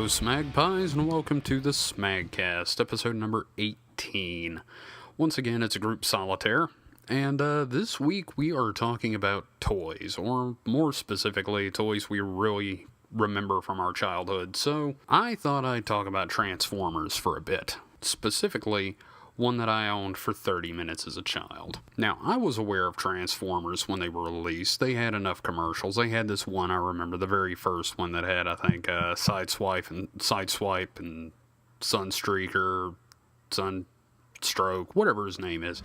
Hello, Smagpies, and welcome to the SMAGcast, episode number 18. Once again, it's a group solitaire, and this week we are talking about toys, or more specifically, toys we really remember from our childhood. So I thought I'd talk about Transformers for a bit, specifically one that I owned for 30 minutes as a child. Now, I was aware of Transformers when they were released. They had enough commercials. They had this one, I remember, the very first one that had, I think, Sideswipe and Sunstreaker, Sunstroke, whatever his name is.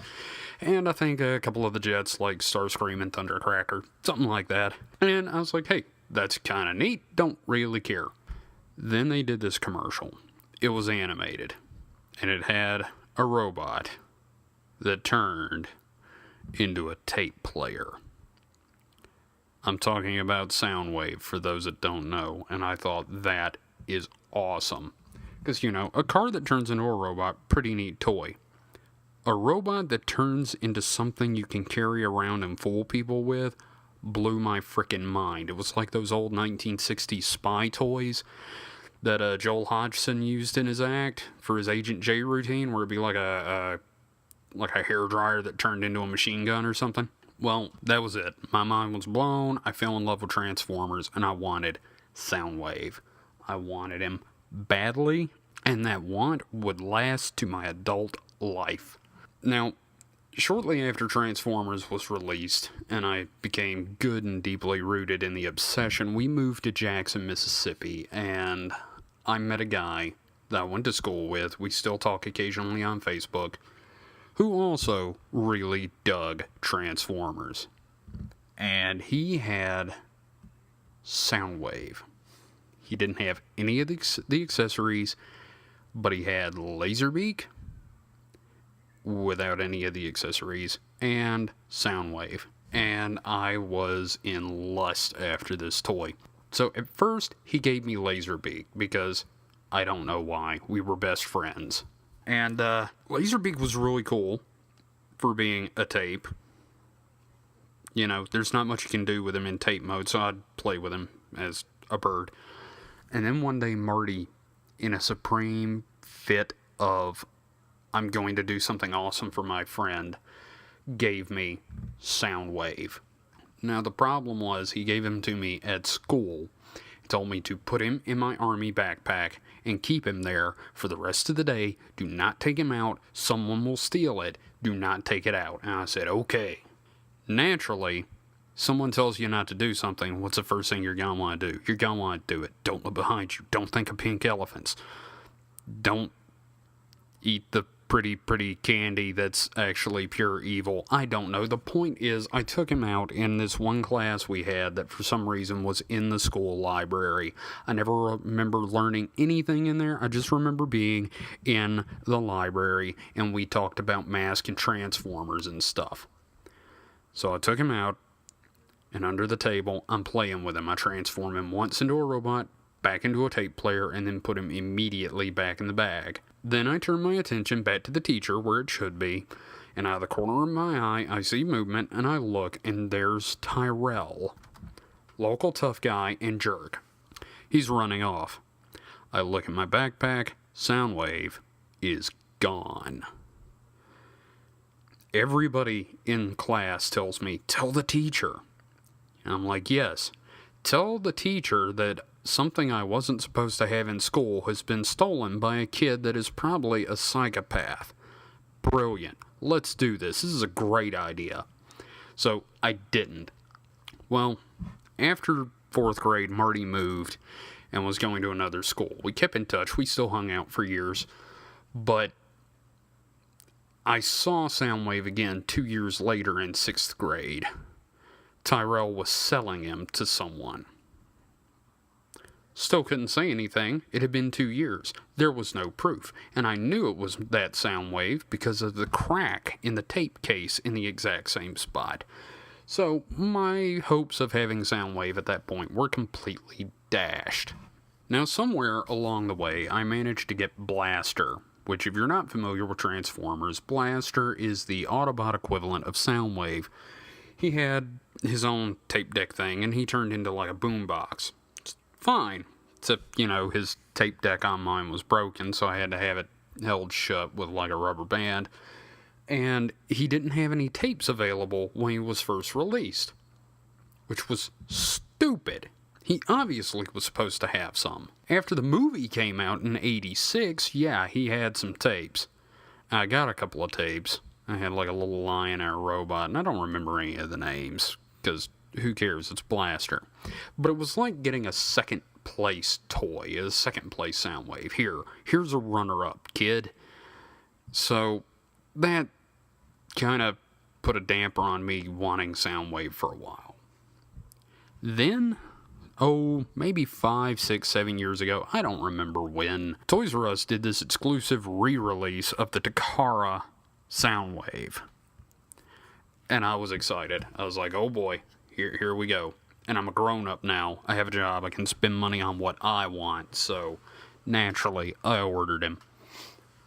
And I think a couple of the jets like Starscream and Thundercracker, something like that. And I was like, hey, that's kind of neat. Don't really care. Then they did this commercial. It was animated. And it had a robot that turned into a tape player. I'm talking about Soundwave, for those that don't know, and I thought that is awesome. Because, you know, a car that turns into a robot, pretty neat toy. A robot that turns into something you can carry around and fool people with blew my frickin' mind. It was like those old 1960s spy toys that Joel Hodgson used in his act for his Agent J routine, where it'd be like a hairdryer that turned into a machine gun or something. Well, that was it. My mind was blown. I fell in love with Transformers, and I wanted Soundwave. I wanted him badly, and that want would last to my adult life. Now, shortly after Transformers was released, and I became good and deeply rooted in the obsession, we moved to Jackson, Mississippi, and I met a guy that I went to school with, we still talk occasionally on Facebook, who also really dug Transformers. And he had Soundwave. He didn't have any of the accessories, but he had Laserbeak without any of the accessories, and Soundwave. And I was in lust after this toy. So at first, he gave me Laserbeak, because I don't know why. We were best friends. And Laserbeak was really cool for being a tape. You know, there's not much you can do with him in tape mode, so I'd play with him as a bird. And then one day, Marty, in a supreme fit of, I'm going to do something awesome for my friend, gave me Soundwave. Now, the problem was, he gave him to me at school. He told me to put him in my army backpack and keep him there for the rest of the day. Do not take him out. Someone will steal it. Do not take it out. And I said, okay. Naturally, someone tells you not to do something. What's the first thing you're going to want to do? You're going to want to do it. Don't look behind you. Don't think of pink elephants. Don't eat the pretty candy that's actually pure evil. I don't know. The point is, I took him out in this one class we had that for some reason was in the school library. I never remember learning anything in there. I just remember being in the library, and we talked about Mask and Transformers and stuff. So I took him out, and under the table, I'm playing with him. I transform him once into a robot, back into a tape player, and then put him immediately back in the bag. Then I turn my attention back to the teacher, where it should be, and out of the corner of my eye, I see movement, and I look, and there's Tyrell, local tough guy and jerk. He's running off. I look at my backpack. Soundwave is gone. Everybody in class tells me, tell the teacher. And I'm like, yes, tell the teacher that something I wasn't supposed to have in school has been stolen by a kid that is probably a psychopath. Brilliant. Let's do this. This is a great idea. So I didn't. Well, after 4th grade, Marty moved and was going to another school. We kept in touch. We still hung out for years. But I saw Soundwave again 2 years later in 6th grade. Tyrell was selling him to someone. Still couldn't say anything. It had been 2 years. There was no proof. And I knew it was that Soundwave because of the crack in the tape case in the exact same spot. So my hopes of having Soundwave at that point were completely dashed. Now, somewhere along the way, I managed to get Blaster, which, if you're not familiar with Transformers, Blaster is the Autobot equivalent of Soundwave. He had his own tape deck thing, and he turned into like a boombox. Fine. Except, his tape deck on mine was broken, so I had to have it held shut with like a rubber band. And he didn't have any tapes available when he was first released, which was stupid. He obviously was supposed to have some. After the movie came out in '86, yeah, he had some tapes. I got a couple of tapes. I had like a little lion and a robot, and I don't remember any of the names, because who cares, it's Blaster. But it was like getting a second place toy, a second place Soundwave. Here's a runner-up, kid. So that kind of put a damper on me wanting Soundwave for a while. Then, maybe 5, 6, 7 years ago, I don't remember when, Toys R Us did this exclusive re-release of the Takara Soundwave. And I was excited. I was like, oh boy, here we go. And I'm a grown-up now. I have a job. I can spend money on what I want. So, naturally, I ordered him.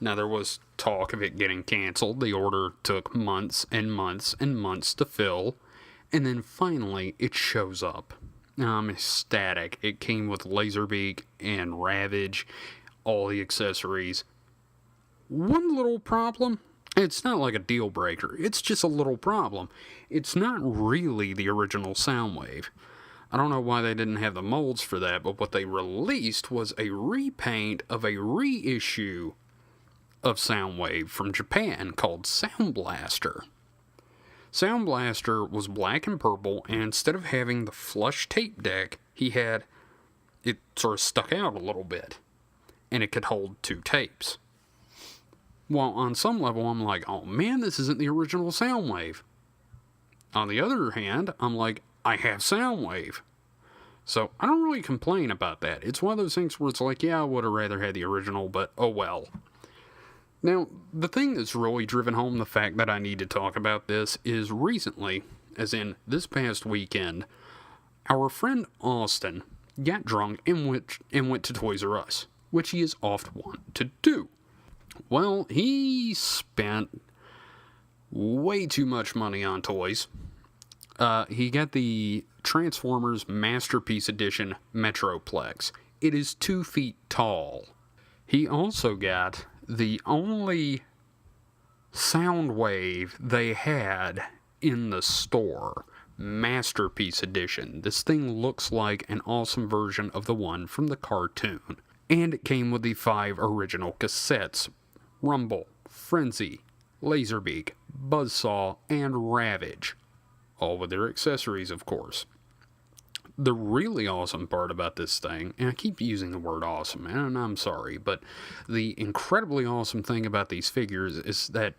Now, there was talk of it getting canceled. The order took months and months and months to fill. And then finally, it shows up. I'm ecstatic. It came with Laserbeak and Ravage, all the accessories. One little problem. It's not like a deal breaker. It's just a little problem. It's not really the original Soundwave. I don't know why they didn't have the molds for that, but what they released was a repaint of a reissue of Soundwave from Japan called Sound Blaster. Sound Blaster was black and purple, and instead of having the flush tape deck, it sort of stuck out a little bit, and it could hold 2 tapes. Well, on some level, I'm like, oh man, this isn't the original Soundwave. On the other hand, I'm like, I have Soundwave. So, I don't really complain about that. It's one of those things where it's like, yeah, I would have rather had the original, but oh well. Now, the thing that's really driven home the fact that I need to talk about this is recently, as in this past weekend, our friend Austin got drunk and went to Toys R Us, which he is oft wont to do. Well, he spent way too much money on toys. He got the Transformers Masterpiece Edition Metroplex. It is 2 feet tall. He also got the only Soundwave they had in the store, Masterpiece Edition. This thing looks like an awesome version of the one from the cartoon. And it came with the 5 original cassettes: Rumble, Frenzy, Laserbeak, Buzzsaw, and Ravage. All with their accessories, of course. The really awesome part about this thing, and I keep using the word awesome, and I'm sorry, but the incredibly awesome thing about these figures is that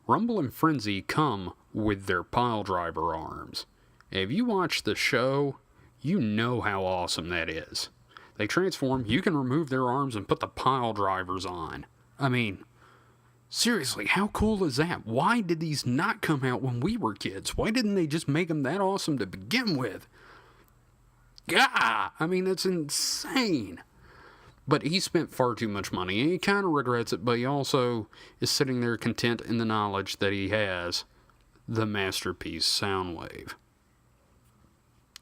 Rumble and Frenzy come with their pile driver arms. If you watch the show, you know how awesome that is. They transform, you can remove their arms and put the pile drivers on. I mean, seriously, how cool is that? Why did these not come out when we were kids? Why didn't they just make them that awesome to begin with? Gah! I mean, that's insane. But he spent far too much money, and he kind of regrets it, but he also is sitting there content in the knowledge that he has the Masterpiece Soundwave.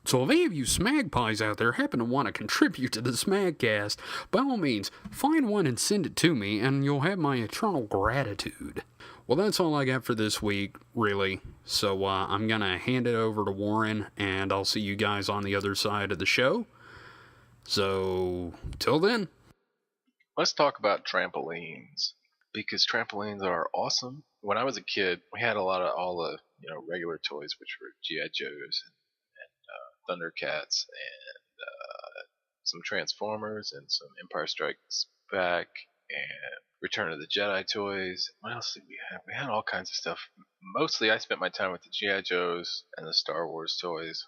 So if any of you Smagpies out there happen to want to contribute to the SMAGcast, by all means, find one and send it to me, and you'll have my eternal gratitude. Well, that's all I got for this week, really. So I'm going to hand it over to Warren, and I'll see you guys on the other side of the show. So, till then. Let's talk about trampolines, because trampolines are awesome. When I was a kid, we had all the regular toys, which were G.I. Joes and Thundercats and some Transformers and some Empire Strikes Back and Return of the Jedi toys. What else did we have? We had all kinds of stuff. Mostly I spent my time with the G.I. Joes and the Star Wars toys.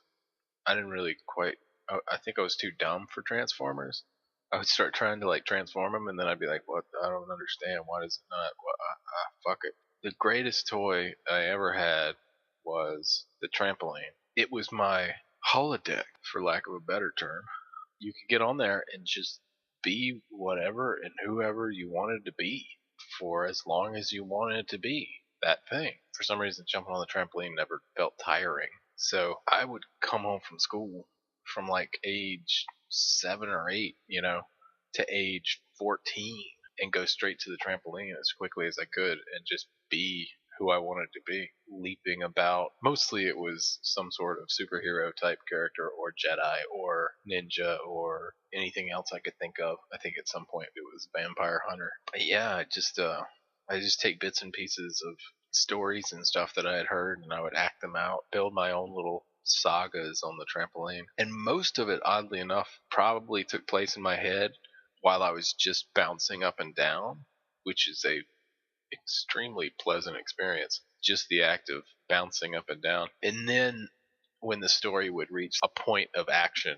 I didn't really I think I was too dumb for Transformers. I would start trying to transform them, and then I'd be like, "What? I don't understand. Why does it not? Fuck it." The greatest toy I ever had was the trampoline. It was my holodeck, for lack of a better term. You could get on there and just be whatever and whoever you wanted to be for as long as you wanted it to be that thing. For some reason, jumping on the trampoline never felt tiring. So I would come home from school from like age 7 or 8, to age 14 and go straight to the trampoline as quickly as I could and just be who I wanted to be, leaping about. Mostly it was some sort of superhero type character or Jedi or ninja or anything else I could think of. I think at some point it was vampire hunter. But yeah, I just take bits and pieces of stories and stuff that I had heard and I would act them out, build my own little sagas on the trampoline. And most of it, oddly enough, probably took place in my head while I was just bouncing up and down, which is a extremely pleasant experience. Just the act of bouncing up and down. And then when the story would reach a point of action,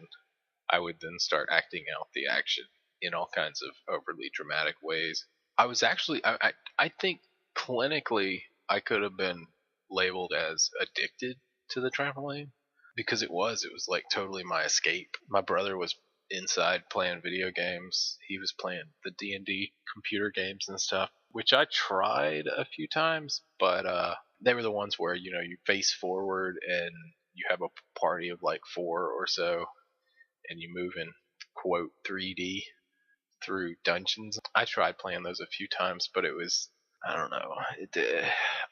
I would then start acting out the action in all kinds of overly dramatic ways. I was actually, I think clinically, I could have been labeled as addicted to the trampoline because it was like totally my escape. My brother was inside playing video games. He was playing the D&D computer games and stuff, which I tried a few times, but they were the ones where, you face forward and you have a party of like 4 or so and you move in quote 3D through dungeons. I tried playing those a few times, but it was, I don't know.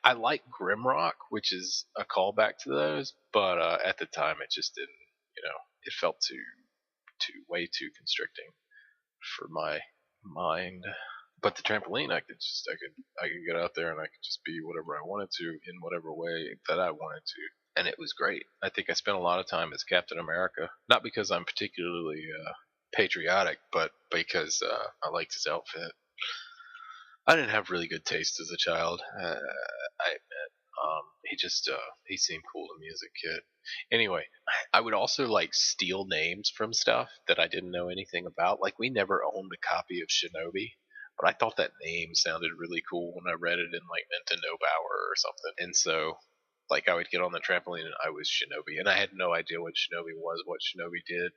I like Grimrock, which is a callback to those, but at the time it just didn't, it felt way too constricting for my mind. But the trampoline, I could get out there and I could just be whatever I wanted to in whatever way that I wanted to. And it was great. I think I spent a lot of time as Captain America, not because I'm particularly patriotic, but because I liked his outfit. I didn't have really good taste as a child, I admit. He seemed cool to me as a kid. Anyway, I would also like steal names from stuff that I didn't know anything about. Like we never owned a copy of Shinobi, but I thought that name sounded really cool when I read it in like Nintendo Power or something. And so like I would get on the trampoline and I was Shinobi, and I had no idea what Shinobi was, what Shinobi did,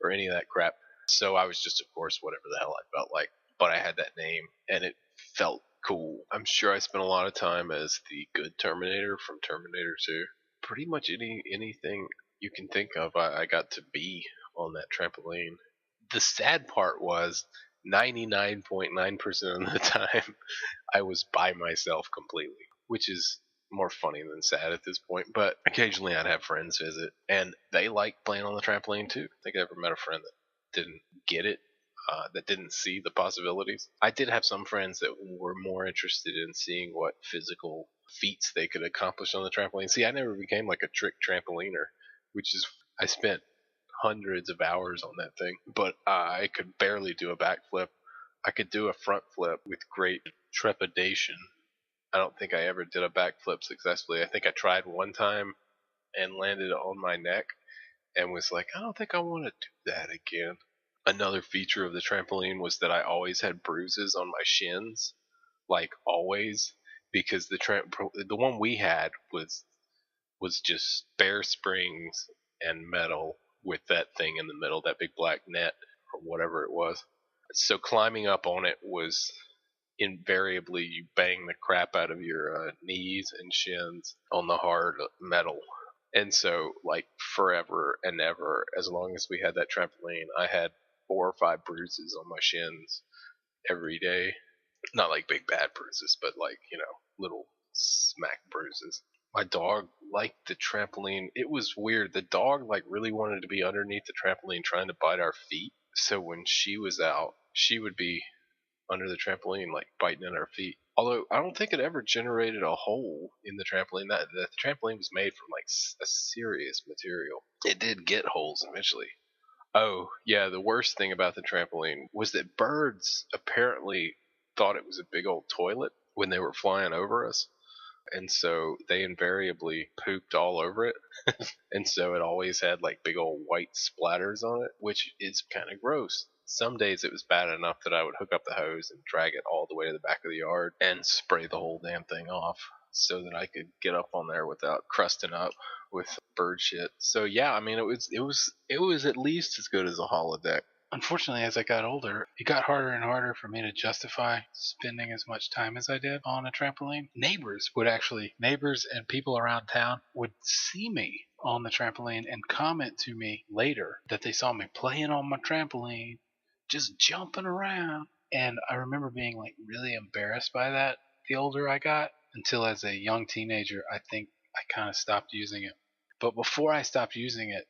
or any of that crap. So I was just, of course, whatever the hell I felt like. But I had that name, and it felt cool. I'm sure I spent a lot of time as the good Terminator from Terminator 2. Pretty much anything you can think of, I got to be on that trampoline. The sad part was 99.9% of the time I was by myself completely, which is more funny than sad at this point. But occasionally I'd have friends visit, and they liked playing on the trampoline too. I think I ever met a friend that didn't get it, that didn't see the possibilities. I did have some friends that were more interested in seeing what physical feats they could accomplish on the trampoline. See, I never became like a trick trampoliner, which is, I spent hundreds of hours on that thing, but I could barely do a backflip. I could do a front flip with great trepidation. I don't think I ever did a backflip successfully. I think I tried one time and landed on my neck and was like, I don't think I want to do that again. Another feature of the trampoline was that I always had bruises on my shins, like always, because the one we had was just bare springs and metal with that thing in the middle, that big black net or whatever it was. So climbing up on it was invariably you bang the crap out of your knees and shins on the hard metal. And so like forever and ever, as long as we had that trampoline, I had 4 or 5 bruises on my shins every day. Not like big bad bruises, but like, little smack bruises. My dog liked the trampoline. It was weird. The dog like really wanted to be underneath the trampoline trying to bite our feet. So when she was out, she would be under the trampoline like biting at our feet. Although I don't think it ever generated a hole in the trampoline. That the trampoline was made from like a serious material. It did get holes eventually. Oh, yeah, the worst thing about the trampoline was that birds apparently thought it was a big old toilet when they were flying over us. And so they invariably pooped all over it. And so it always had like big old white splatters on it, which is kind of gross. Some days it was bad enough that I would hook up the hose and drag it all the way to the back of the yard and spray the whole damn thing off so that I could get up on there without crusting up with bird shit. So yeah, I mean it was at least as good as a holodeck. Unfortunately, as I got older, it got harder and harder for me to justify spending as much time as I did on a trampoline. Neighbors and people around town would see me on the trampoline and comment to me later that they saw me playing on my trampoline, just jumping around. And I remember being like really embarrassed by that the older I got, until as a young teenager, I think I kind of stopped using it. But before I stopped using it,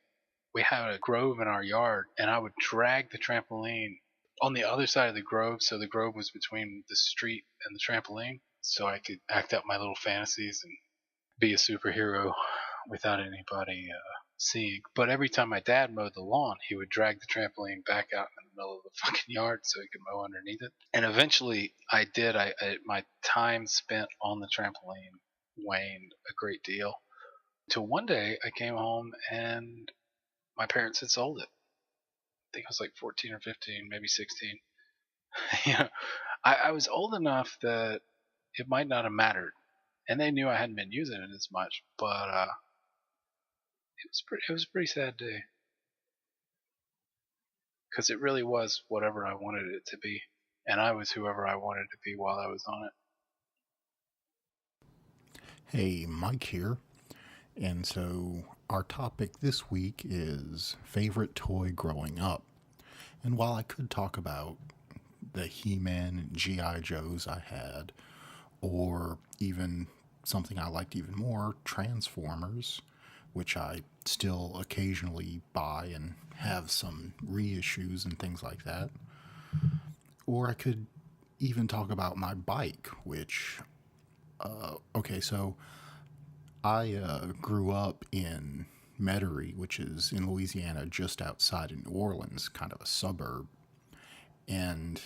we had a grove in our yard, and I would drag the trampoline on the other side of the grove, so the grove was between the street and the trampoline, so I could act out my little fantasies and be a superhero without anybody seeing. But every time my dad mowed the lawn, he would drag the trampoline back out in the middle of the fucking yard so he could mow underneath it. And eventually I did. My time spent on the trampoline waned a great deal. Till one day I came home and my parents had sold it. I think I was like 14 or 15, maybe 16. I was old enough that it might not have mattered, and they knew I hadn't been using it as much. But it was a pretty sad day, because it really was whatever I wanted it to be, and I was whoever I wanted to be while I was on it. Hey, Mike here. And so our topic this week is favorite toy growing up. And while I could talk about the He-Man and G.I. Joes I had, or even something I liked even more, Transformers, which I still occasionally buy and have some reissues and things like that. Or I could even talk about my bike, which, so I grew up in Metairie, which is in Louisiana, just outside of New Orleans, kind of a suburb. And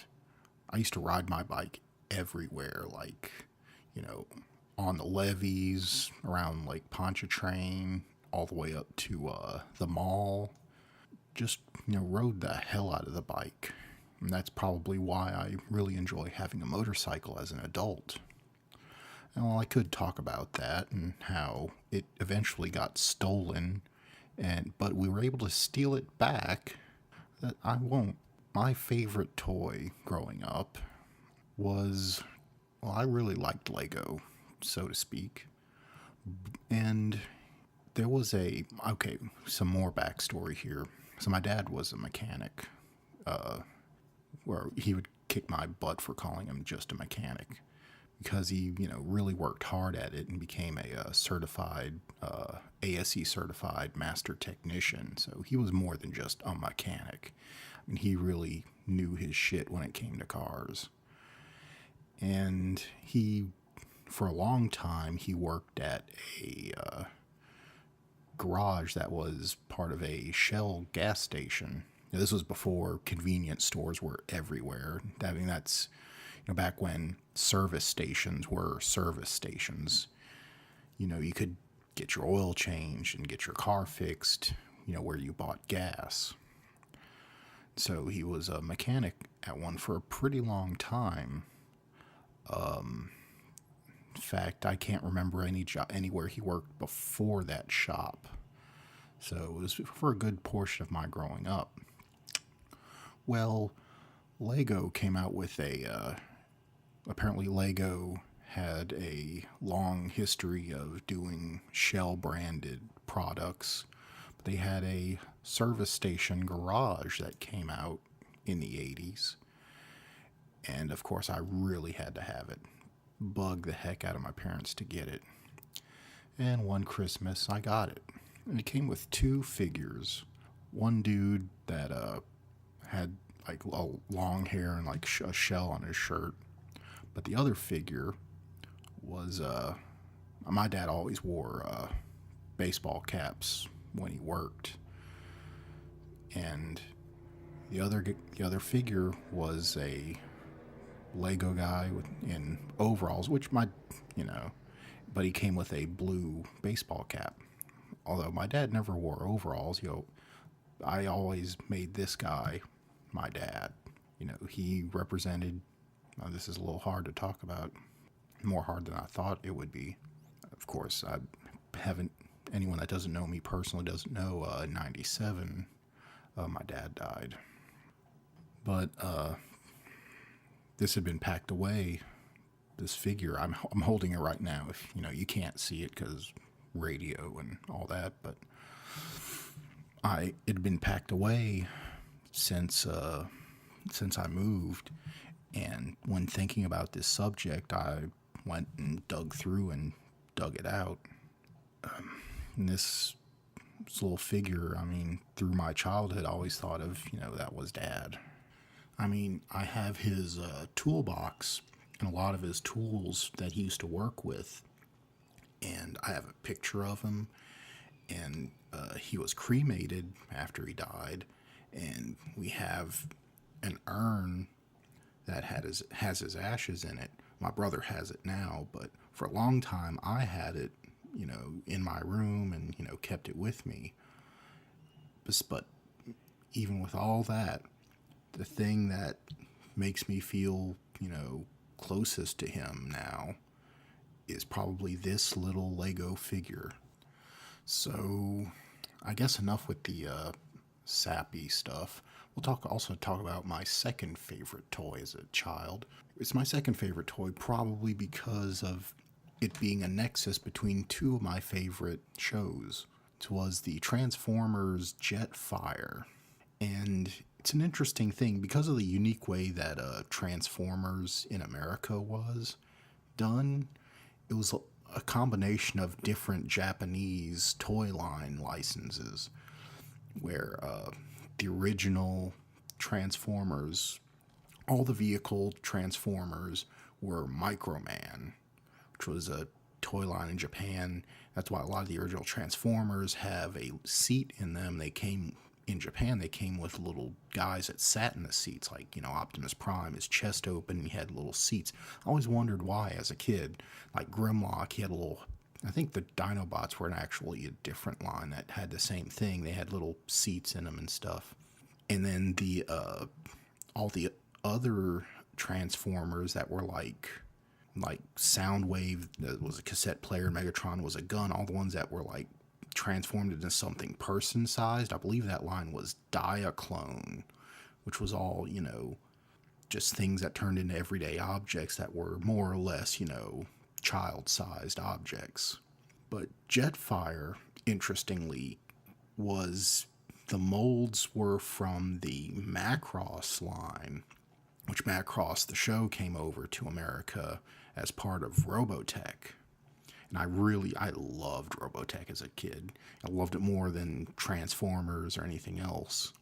I used to ride my bike everywhere, like, on the levees, around Lake Pontchartrain, all the way up to the mall. Just, rode the hell out of the bike. And that's probably why I really enjoy having a motorcycle as an adult. And well, I could talk about that and how it eventually got stolen, but we were able to steal it back. That I won't. My favorite toy growing up was, I really liked Lego, so to speak. And there was some more backstory here. So my dad was a mechanic, where he would kick my butt for calling him just a mechanic, because he, really worked hard at it and became a certified, ASE certified master technician. So he was more than just a mechanic. I mean, he really knew his shit when it came to cars. And for a long time, he worked at a garage that was part of a Shell gas station. Now, this was before convenience stores were everywhere. I mean, that's back when service stations were service stations. You could get your oil changed and get your car fixed, where you bought gas. So he was a mechanic at one for a pretty long time. In fact, I can't remember anywhere he worked before that shop. So it was for a good portion of my growing up. Well, Lego came out with apparently Lego had a long history of doing Shell-branded products. But they had a service station garage that came out in the 80s. And, of course, I really had to have it. Bug the heck out of my parents to get it. And one Christmas, I got it. And it came with two figures. One dude that had, like, long hair and, like, a shell on his shirt. But the other figure was, my dad always wore baseball caps when he worked. And the other figure was a Lego guy in overalls, but he came with a blue baseball cap. Although my dad never wore overalls, I always made this guy my dad. He represented, this is a little hard to talk about, more hard than I thought it would be. Of course, anyone that doesn't know me personally doesn't know, in 97, my dad died. But, this had been packed away, this figure. I'm holding it right now. If, you can't see it because radio and all that, but it had been packed away since I moved, and when thinking about this subject, I went and dug through and dug it out. And this little figure, I mean, through my childhood, I always thought of, that was Dad. I mean, I have his toolbox and a lot of his tools that he used to work with, and I have a picture of him, and he was cremated after he died, and we have an urn that has his ashes in it. My brother has it now, but for a long time I had it, in my room and, kept it with me. But even with all that, the thing that makes me feel, closest to him now is probably this little Lego figure. So I guess enough with the sappy stuff. We'll also talk about my second favorite toy as a child. It's my second favorite toy probably because of it being a nexus between two of my favorite shows. It was the Transformers Jetfire. And it's an interesting thing because of the unique way that Transformers in America was done. It was a combination of different Japanese toy line licenses, where the original Transformers, all the vehicle Transformers were Microman, which was a toy line in Japan. That's why a lot of the original Transformers have a seat in them. In Japan, they came with little guys that sat in the seats, like, Optimus Prime, his chest open, he had little seats. I always wondered why as a kid. Like Grimlock, he had a little, I think the Dinobots were actually a different line that had the same thing. They had little seats in them and stuff. And then all the other Transformers that were like Soundwave, that was a cassette player, and Megatron was a gun, all the ones that were like transformed into something person-sized, I believe that line was Diaclone, which was all, just things that turned into everyday objects that were more or less, child-sized objects. But Jetfire, interestingly, the molds were from the Macross line, which Macross, the show, came over to America as part of Robotech. And I loved Robotech as a kid. I loved it more than Transformers or anything else.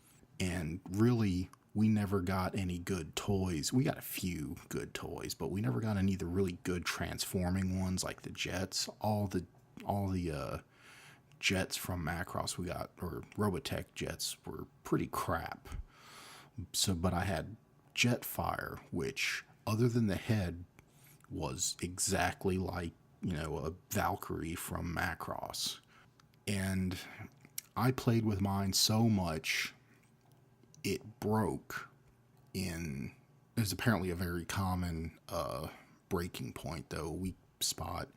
And really, we never got any good toys. We got a few good toys, but we never got any of the really good transforming ones like the jets. All the jets from Macross we got, or Robotech jets, were pretty crap. But I had Jetfire, which, other than the head, was exactly like, a Valkyrie from Macross. And I played with mine so much, it broke there's apparently a very common breaking point, though, weak spot,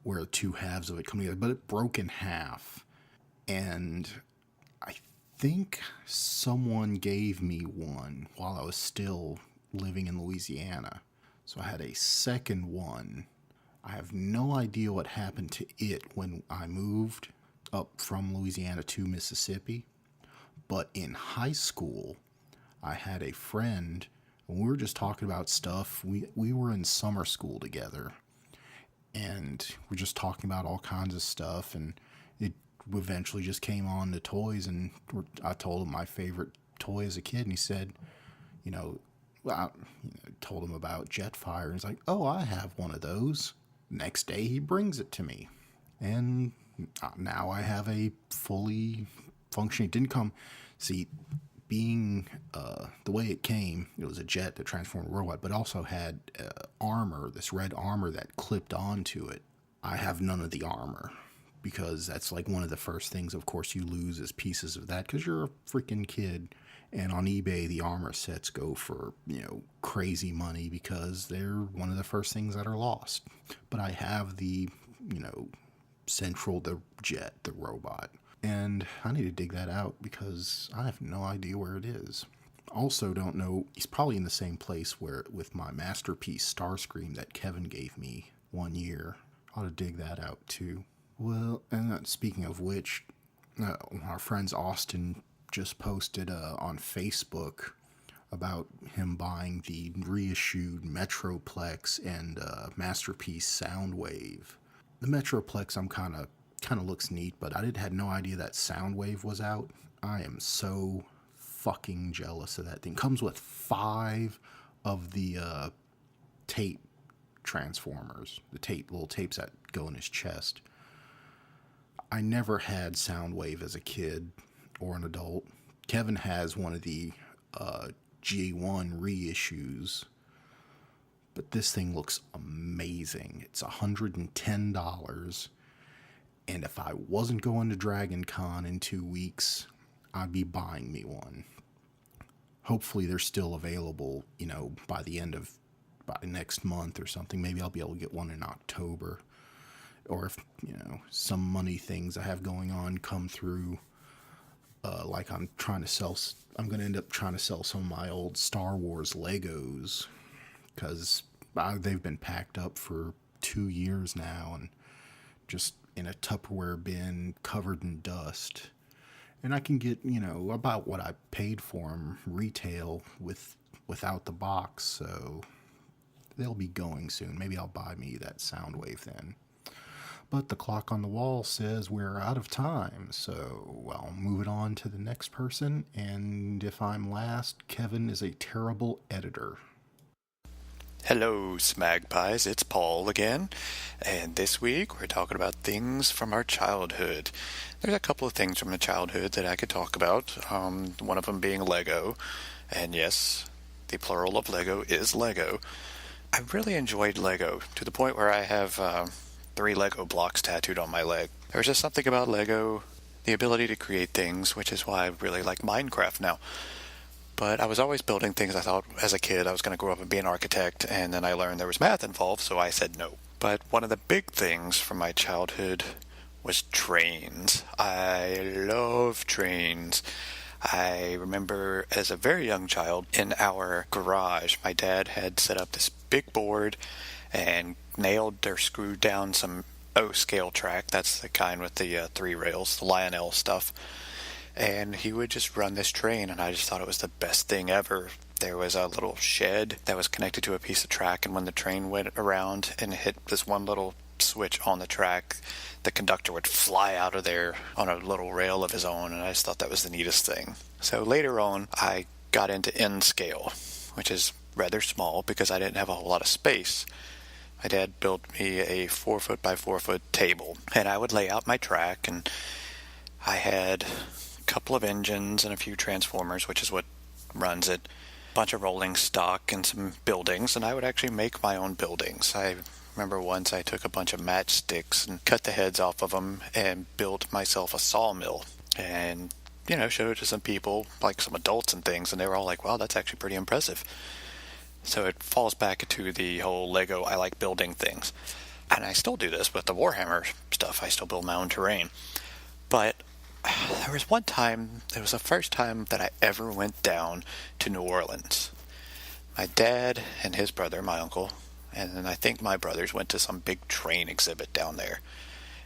where the two halves of it come together, but it broke in half. And I think someone gave me one while I was still living in Louisiana. So I had a second one. I have no idea what happened to it when I moved up from Louisiana to Mississippi. But in high school, I had a friend, and we were just talking about stuff. We were in summer school together, and we're just talking about all kinds of stuff, and it eventually just came on to toys, and I told him my favorite toy as a kid, and he said, I told him about Jetfire, and he's like, oh, I have one of those. Next day, he brings it to me, and now I have a fully functioning. It didn't come. See, being the way it came, it was a jet that transformed a robot, but also had armor, this red armor that clipped onto it. I have none of the armor, because that's like one of the first things, of course, you lose is pieces of that, because you're a freaking kid. And on eBay, the armor sets go for, crazy money, because they're one of the first things that are lost. But I have the, central, the jet, the robot. And I need to dig that out, because I have no idea where it is. Also don't know, he's probably in the same place with my masterpiece Starscream that Kevin gave me one year. I ought to dig that out too. Well, and speaking of which, our friends Austin just posted on Facebook about him buying the reissued Metroplex and Masterpiece Soundwave. The Metroplex kind of looks neat, but I had no idea that Soundwave was out. I am so fucking jealous of that thing. Comes with 5 of the tape Transformers, the little tapes that go in his chest. I never had Soundwave as a kid or an adult. Kevin has one of the G1 reissues, but this thing looks amazing. It's $110, and if I wasn't going to Dragon Con in 2 weeks, I'd be buying me one. Hopefully they're still available, by next month or something. Maybe I'll be able to get one in October, or if some money things I have going on come through. Like I'm going to end up trying to sell some of my old Star Wars Legos, because they've been packed up for 2 years now and just in a Tupperware bin covered in dust. And I can get, about what I paid for them retail without the box, so they'll be going soon. Maybe I'll buy me that Soundwave then. But the clock on the wall says we're out of time, so I'll move it on to the next person. And if I'm last, Kevin is a terrible editor. Hello, Smagpies, it's Paul again, and this week we're talking about things from our childhood. There's a couple of things from the childhood that I could talk about, one of them being Lego, and yes, the plural of Lego is Lego. I really enjoyed Lego, to the point where I have 3 Lego blocks tattooed on my leg. There's just something about Lego, the ability to create things, which is why I really like Minecraft now. But I was always building things. I thought as a kid I was going to grow up and be an architect, and then I learned there was math involved, so I said no. But one of the big things from my childhood was trains. I love trains. I remember as a very young child in our garage, my dad had set up this big board and nailed or screwed down some O-scale track. That's the kind with the 3 rails, the Lionel stuff. And he would just run this train, and I just thought it was the best thing ever. There was a little shed that was connected to a piece of track, and when the train went around and hit this one little switch on the track, the conductor would fly out of there on a little rail of his own, and I just thought that was the neatest thing. So later on, I got into N-scale, which is rather small because I didn't have a whole lot of space. My dad built me a 4-foot by 4-foot table, and I would lay out my track, and I had couple of engines and a few transformers, which is what runs it, a bunch of rolling stock and some buildings, and I would actually make my own buildings. I remember once I took a bunch of matchsticks and cut the heads off of them and built myself a sawmill, and showed it to some people, like some adults and things, and they were all like, wow, that's actually pretty impressive. So it falls back into the whole Lego, I like building things. And I still do this with the Warhammer stuff. I still build my own terrain. But there was one time, it was the first time that I ever went down to New Orleans. My dad and his brother, my uncle, and then I think my brothers went to some big train exhibit down there.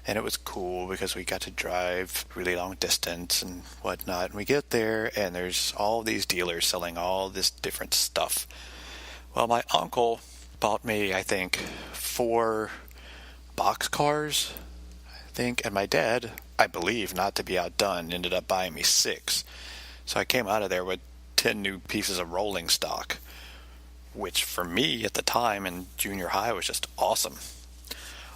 And it was cool because we got to drive really long distance and whatnot. And we get there, and there's all these dealers selling all this different stuff. Well, my uncle bought me, I think, 4 boxcars, and my dad, I believe, not to be outdone, ended up buying me 6. So I came out of there with 10 new pieces of rolling stock, which for me at the time in junior high was just awesome.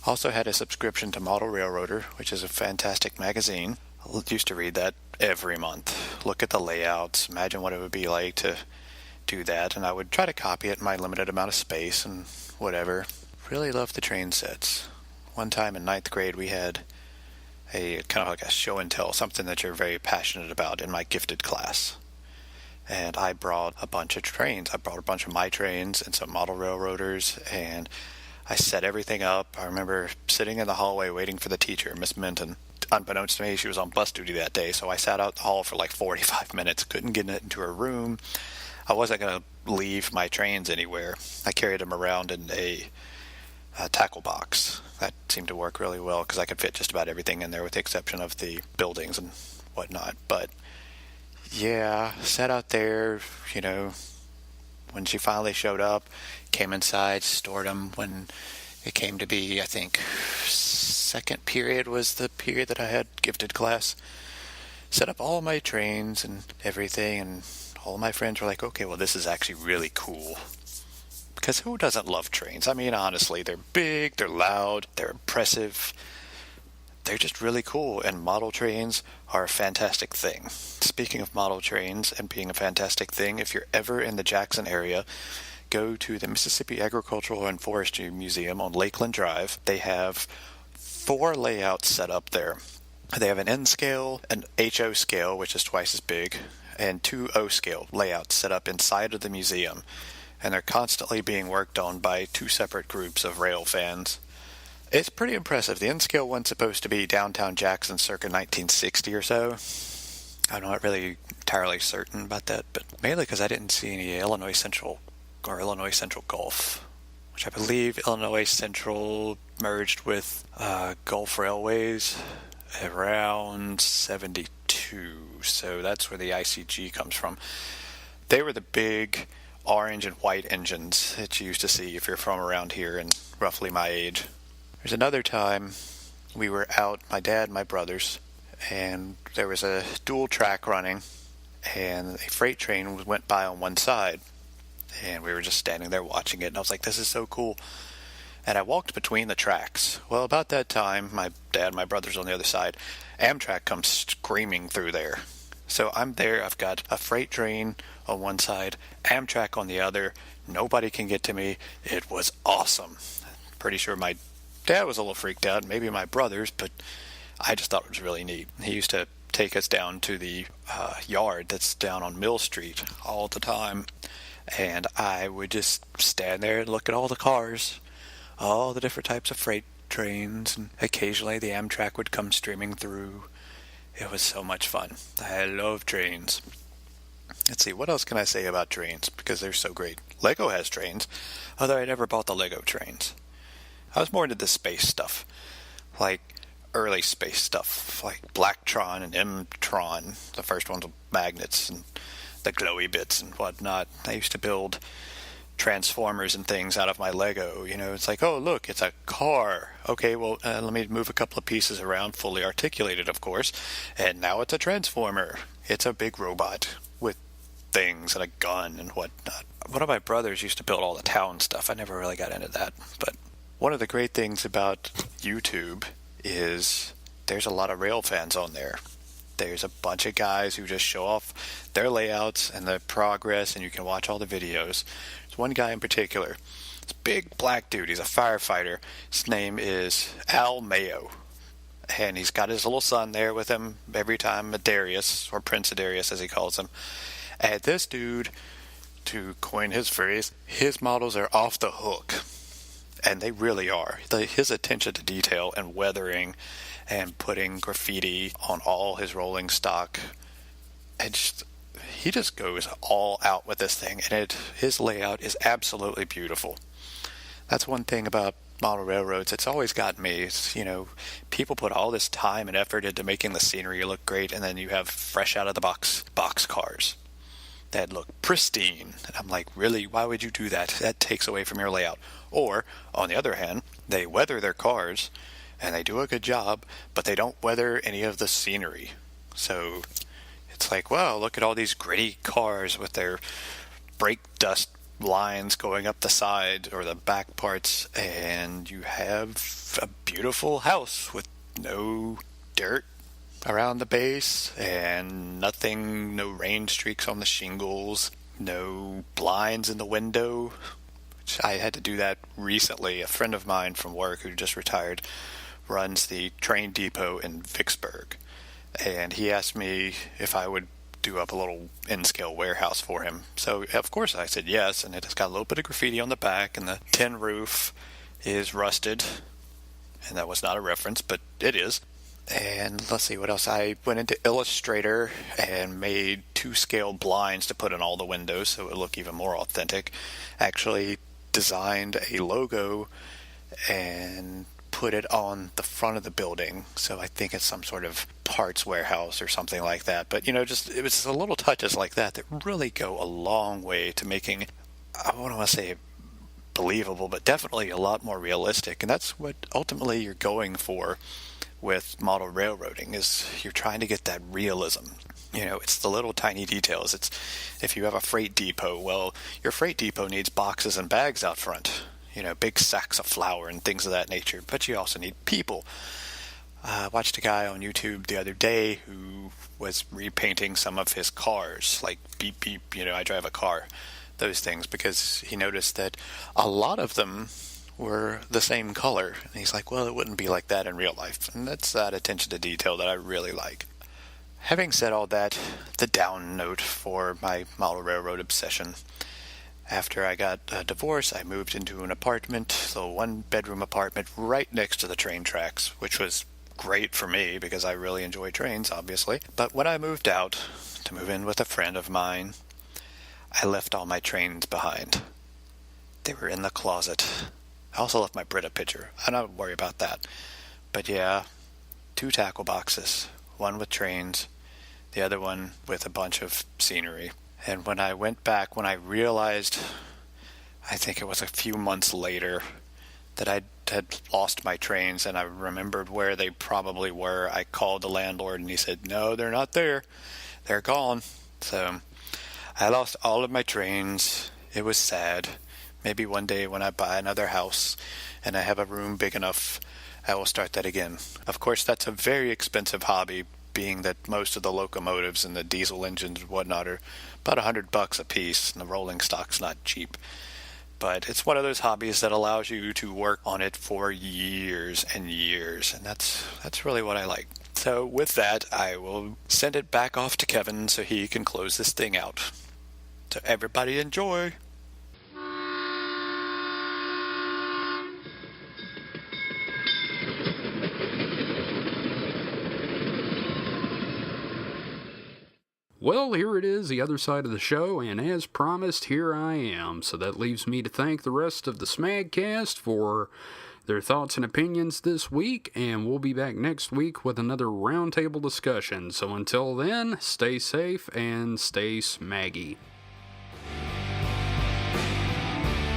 Also had a subscription to Model Railroader, which is a fantastic magazine. I used to read that every month. Look at the layouts, imagine what it would be like to do that, and I would try to copy it in my limited amount of space and whatever. Really loved the train sets. One time in 9th grade we had a kind of like a show and tell, something that you're very passionate about in my gifted class. And I brought a bunch of trains. I brought a bunch of my trains and some model railroaders, and I set everything up. I remember sitting in the hallway waiting for the teacher, Miss Minton. Unbeknownst to me, she was on bus duty that day, so I sat out in the hall for like 45 minutes, couldn't get into her room. I wasn't going to leave my trains anywhere. I carried them around in a tackle box. That seemed to work really well because I could fit just about everything in there with the exception of the buildings and whatnot. But yeah, sat out there, when she finally showed up, came inside, stored them. When it came to be, I think, second period was the period that I had gifted class. Set up all my trains and everything, and all my friends were like, okay, well, this is actually really cool. Because who doesn't love trains? I mean, honestly, they're big, they're loud, they're impressive. They're just really cool, and model trains are a fantastic thing. Speaking of model trains and being a fantastic thing, if you're ever in the Jackson area, go to the Mississippi Agricultural and Forestry Museum on Lakeland Drive. They have 4 layouts set up there. They have an N scale, an HO scale, which is twice as big, and 2 O scale layouts set up inside of the museum. And they're constantly being worked on by 2 separate groups of rail fans. It's pretty impressive. The N-scale one's supposed to be downtown Jackson circa 1960 or so. I'm not really entirely certain about that, but mainly because I didn't see any Illinois Central or Illinois Central Gulf, which I believe Illinois Central merged with Gulf Railways around 72. So that's where the ICG comes from. They were the big orange and white engines that you used to see if you're from around here and roughly my age. There's another time we were out, my dad and my brothers, and there was a dual track running, and a freight train went by on one side, and we were just standing there watching it, and I was like, this is so cool. And I walked between the tracks. Well, about that time, my dad and my brothers on the other side, Amtrak comes screaming through there. So I'm there, I've got a freight train on one side, Amtrak on the other, nobody can get to me. It was awesome. Pretty sure my dad was a little freaked out, maybe my brothers, but I just thought it was really neat. He used to take us down to the yard that's down on Mill Street all the time, and I would just stand there and look at all the cars, all the different types of freight trains, and occasionally the Amtrak would come streaming through. It was so much fun. I love trains. Let's see, what else can I say about trains? Because they're so great. Lego has trains, although I never bought the Lego trains. I was more into the space stuff, like early space stuff, like Blacktron and M-Tron, the first ones with magnets and the glowy bits and whatnot. I used to build Transformers and things out of my Lego. It's like, oh, look, it's a car. Okay, well, let me move a couple of pieces around, fully articulated, of course, and now it's a Transformer. It's a big robot with things and a gun and whatnot. One of my brothers used to build all the town stuff. I never really got into that, but one of the great things about YouTube is there's a lot of rail fans on there. There's a bunch of guys who just show off their layouts and their progress, and you can watch all the videos. There's one guy in particular. This big black dude. He's a firefighter. His name is Al Mayo. And he's got his little son there with him every time, Darius, or Prince Darius as he calls him. And this dude, to coin his phrase, his models are off the hook. And they really are. His attention to detail and weathering and putting graffiti on all his rolling stock. He just goes all out with this thing. And his layout is absolutely beautiful. That's one thing about model railroads. It's always got me. People put all this time and effort into making the scenery look great. And then you have fresh out of the box cars that look pristine. And I'm like, really? Why would you do that? That takes away from your layout. Or, on the other hand, they weather their cars, and they do a good job, but they don't weather any of the scenery. So, it's like, wow, look at all these gritty cars with their brake dust lines going up the side or the back parts, and you have a beautiful house with no dirt around the base and nothing, no rain streaks on the shingles, no blinds in the window. Which I had to do that recently. A friend of mine from work who just retired runs the train depot in Vicksburg, and he asked me if I would do up a little N-scale warehouse for him. So of course I said yes, and it's got a little bit of graffiti on the back, and the tin roof is rusted, and that was not a reference, but it is. And let's see what else. I went into Illustrator and made 2-scale blinds to put in all the windows so it would look even more authentic. Actually designed a logo and put it on the front of the building. So I think it's some sort of parts warehouse or something like that. But, it was just a little touches like that really go a long way to making, I don't want to say believable, but definitely a lot more realistic. And that's what ultimately you're going for with model railroading, is you're trying to get that realism. It's the little tiny details. It's if you have a freight depot, well, your freight depot needs boxes and bags out front, big sacks of flour and things of that nature. But you also need people. I watched a guy on YouTube the other day who was repainting some of his cars, like beep, beep, I drive a car, those things, because he noticed that a lot of them were the same color. And he's like, well, it wouldn't be like that in real life. And that's that attention to detail that I really like. Having said all that, the down note for my model railroad obsession. After I got a divorce, I moved into an apartment, a one-bedroom apartment right next to the train tracks, which was great for me because I really enjoy trains, obviously. But when I moved out to move in with a friend of mine, I left all my trains behind. They were in the closet. I also left my Brita pitcher. I don't worry about that. But yeah, 2 tackle boxes. One with trains, the other one with a bunch of scenery. And when I went back, when I realized, I think it was a few months later, that I had lost my trains and I remembered where they probably were, I called the landlord and he said, no, they're not there. They're gone. So I lost all of my trains. It was sad. Maybe one day when I buy another house and I have a room big enough, I will start that again. Of course, that's a very expensive hobby, being that most of the locomotives and the diesel engines and whatnot are about $100 a piece, and the rolling stock's not cheap. But it's one of those hobbies that allows you to work on it for years and years, and that's really what I like. So with that, I will send it back off to Kevin so he can close this thing out. So everybody enjoy! Well, here it is, the other side of the show, and as promised, here I am. So that leaves me to thank the rest of the SMAGcast for their thoughts and opinions this week, and we'll be back next week with another roundtable discussion. So until then, stay safe and stay smaggy.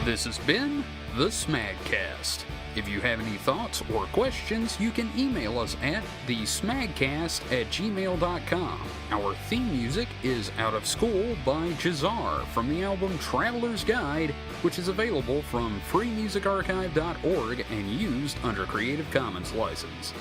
This has been the SMAGcast. If you have any thoughts or questions, you can email us at thesmagcast@gmail.com. Our theme music is Out of School by Jazar from the album Traveler's Guide, which is available from freemusicarchive.org and used under Creative Commons license.